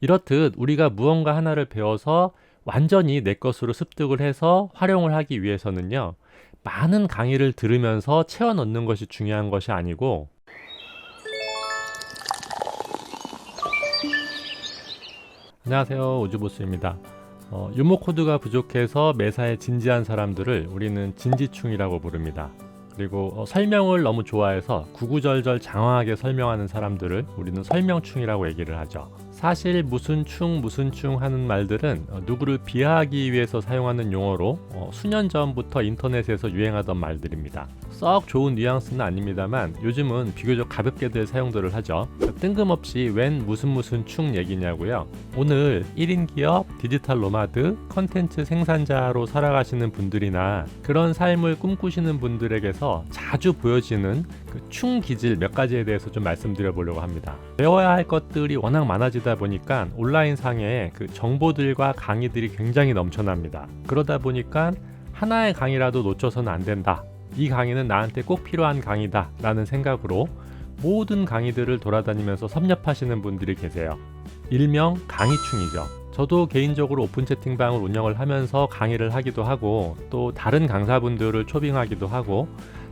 이렇듯 우리가 무언가 하나를 배워서 완전히 내 것으로 습득을 해서 활용을 하기 위해서는요, 많은 강의를 들으면서 채워 넣는 것이 중요한 것이 아니고, 안녕하세요, 우주보스입니다. 유머 코드가 부족해서 매사에 진지한 사람들을 우리는 진지충이라고 부릅니다. 그리고 설명을 너무 좋아해서 구구절절 장황하게 설명하는 사람들을 우리는 설명충이라고 얘기를 하죠. 사실 무슨 충 하는 말들은 누구를 비하하기 위해서 사용하는 용어로 수년 전부터 인터넷에서 유행하던 말들입니다. 썩 좋은 뉘앙스는 아닙니다만 요즘은 비교적 가볍게들 사용들을 하죠. 뜬금없이 웬 무슨 충 얘기냐고요. 오늘 1인 기업, 디지털 노마드, 컨텐츠 생산자로 살아가시는 분들이나 그런 삶을 꿈꾸시는 분들에게서 자주 보여지는 그 충 기질 몇 가지에 대해서 좀 말씀드려 보려고 합니다. 배워야 할 것들이 워낙 많아지다 보니까 온라인 상에 그 정보들과 강의들이 굉장히 넘쳐납니다. 그러다 보니까 하나의 강의라도 놓쳐서는 안 된다. 이 강의는 나한테 꼭 필요한 강의다 라는 생각으로 모든 강의들을 돌아다니면서 섭렵하시는 분들이 계세요. 일명 강의충이죠. 저도 개인적으로 오픈 채팅방을 운영을 하면서 강의를 하기도 하고 또 다른 강사분들을 초빙하기도 하고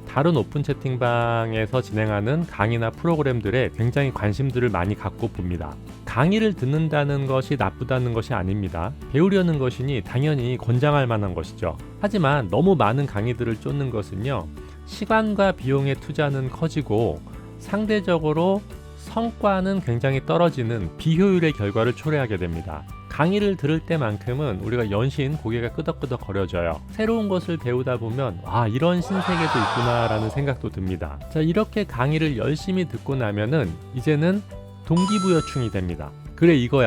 다른 오픈 채팅방에서 진행하는 강의나 프로그램들에 굉장히 관심들을 많이 갖고 봅니다. 강의를 듣는다는 것이 나쁘다는 것이 아닙니다. 배우려는 것이니 당연히 권장할 만한 것이죠. 하지만 너무 많은 강의들을 쫓는 것은요, 시간과 비용의 투자는 커지고 상대적으로 성과는 굉장히 떨어지는 비효율의 결과를 초래하게 됩니다. 강의를 들을 때만큼은 우리가 연신 고개가 끄덕끄덕 거려져요. 새로운 것을 배우다 보면 이런 신세계도 있구나 라는 생각도 듭니다. 자, 이렇게 강의를 열심히 듣고 나면은 이제는 동기부여충이 됩니다. 그래, 이거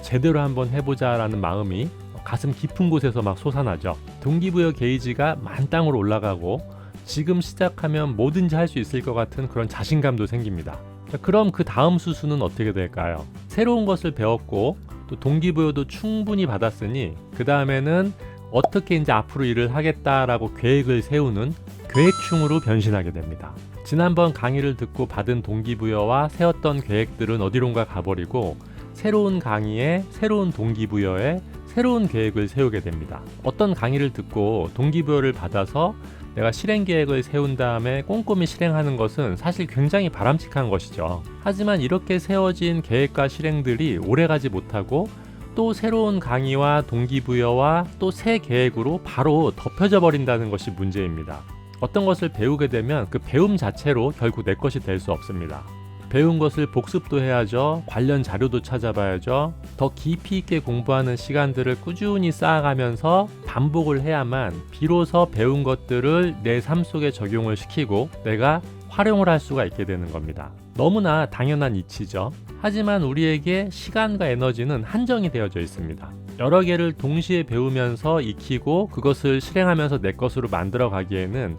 제대로 한번 해보자 라는 마음이 가슴 깊은 곳에서 막 솟아나죠. 동기부여 게이지가 만땅으로 올라가고 지금 시작하면 뭐든지 할 수 있을 것 같은 그런 자신감도 생깁니다. 자, 그럼 그 다음 수순은 어떻게 될까요? 새로운 것을 배웠고 또 동기부여도 충분히 받았으니 그 다음에는 어떻게 이제 앞으로 일을 하겠다라고 계획을 세우는 계획충으로 변신하게 됩니다. 지난번 강의를 듣고 받은 동기부여와 세웠던 계획들은 어디론가 가버리고 새로운 강의에 새로운 동기부여에 새로운 계획을 세우게 됩니다. 어떤 강의를 듣고 동기부여를 받아서 내가 실행 계획을 세운 다음에 꼼꼼히 실행하는 것은 사실 굉장히 바람직한 것이죠. 하지만 이렇게 세워진 계획과 실행들이 오래가지 못하고 또 새로운 강의와 동기부여와 또 새 계획으로 바로 덮여져 버린다는 것이 문제입니다. 어떤 것을 배우게 되면 그 배움 자체로 결국 내 것이 될 수 없습니다. 배운 것을 복습도 해야죠. 관련 자료도 찾아봐야죠. 더 깊이 있게 공부하는 시간들을 꾸준히 쌓아가면서 반복을 해야만 비로소 배운 것들을 내 삶 속에 적용을 시키고 내가 활용을 할 수가 있게 되는 겁니다. 너무나 당연한 이치죠. 하지만 우리에게 시간과 에너지는 한정이 되어져 있습니다. 여러 개를 동시에 배우면서 익히고 그것을 실행하면서 내 것으로 만들어 가기에는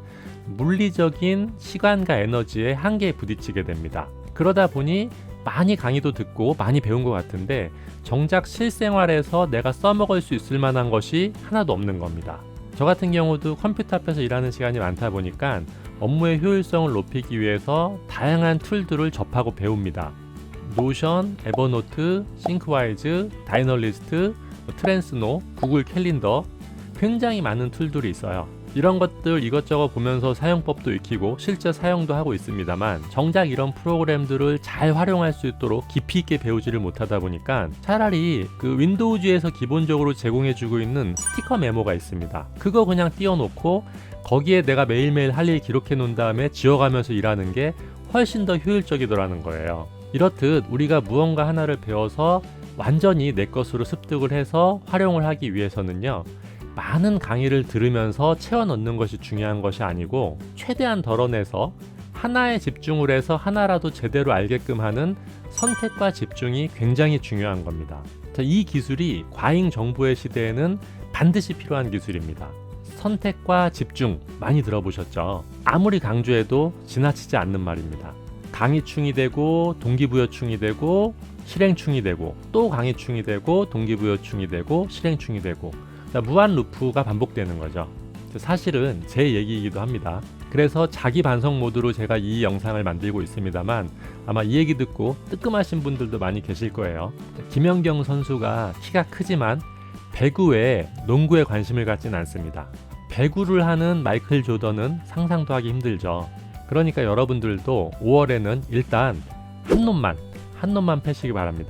물리적인 시간과 에너지의 한계에 부딪히게 됩니다. 그러다 보니 많이 강의도 듣고 많이 배운 것 같은데 정작 실생활에서 내가 써먹을 수 있을 만한 것이 하나도 없는 겁니다. 저 같은 경우도 컴퓨터 앞에서 일하는 시간이 많다 보니까 업무의 효율성을 높이기 위해서 다양한 툴들을 접하고 배웁니다. 노션, 에버노트, 싱크와이즈, 다이널리스트, 트랜스노, 구글 캘린더, 굉장히 많은 툴들이 있어요. 이런 것들 이것저것 보면서 사용법도 익히고 실제 사용도 하고 있습니다만 정작 이런 프로그램들을 잘 활용할 수 있도록 깊이 있게 배우지를 못하다 보니까 차라리 그 윈도우즈에서 기본적으로 제공해주고 있는 스티커 메모가 있습니다. 그거 그냥 띄워놓고 거기에 내가 매일매일 할 일 기록해 놓은 다음에 지워가면서 일하는 게 훨씬 더 효율적이더라는 거예요. 이렇듯 우리가 무언가 하나를 배워서 완전히 내 것으로 습득을 해서 활용을 하기 위해서는요, 많은 강의를 들으면서 채워 넣는 것이 중요한 것이 아니고 최대한 덜어내서 하나에 집중을 해서 하나라도 제대로 알게끔 하는 선택과 집중이 굉장히 중요한 겁니다. 자, 이 기술이 과잉 정보의 시대에는 반드시 필요한 기술입니다. 선택과 집중 많이 들어보셨죠? 아무리 강조해도 지나치지 않는 말입니다. 강의충이 되고 동기부여충이 되고 실행충이 되고 또 강의충이 되고 동기부여충이 되고 실행충이 되고 무한 루프가 반복되는 거죠. 사실은 제 얘기이기도 합니다. 그래서 자기 반성 모드로 제가 이 영상을 만들고 있습니다만 아마 이 얘기 듣고 뜨끔하신 분들도 많이 계실 거예요. 김연경 선수가 키가 크지만 배구에 농구에 관심을 갖진 않습니다. 배구를 하는 마이클 조던은 상상도 하기 힘들죠. 그러니까 여러분들도 5월에는 일단 한 놈만 패시기 바랍니다.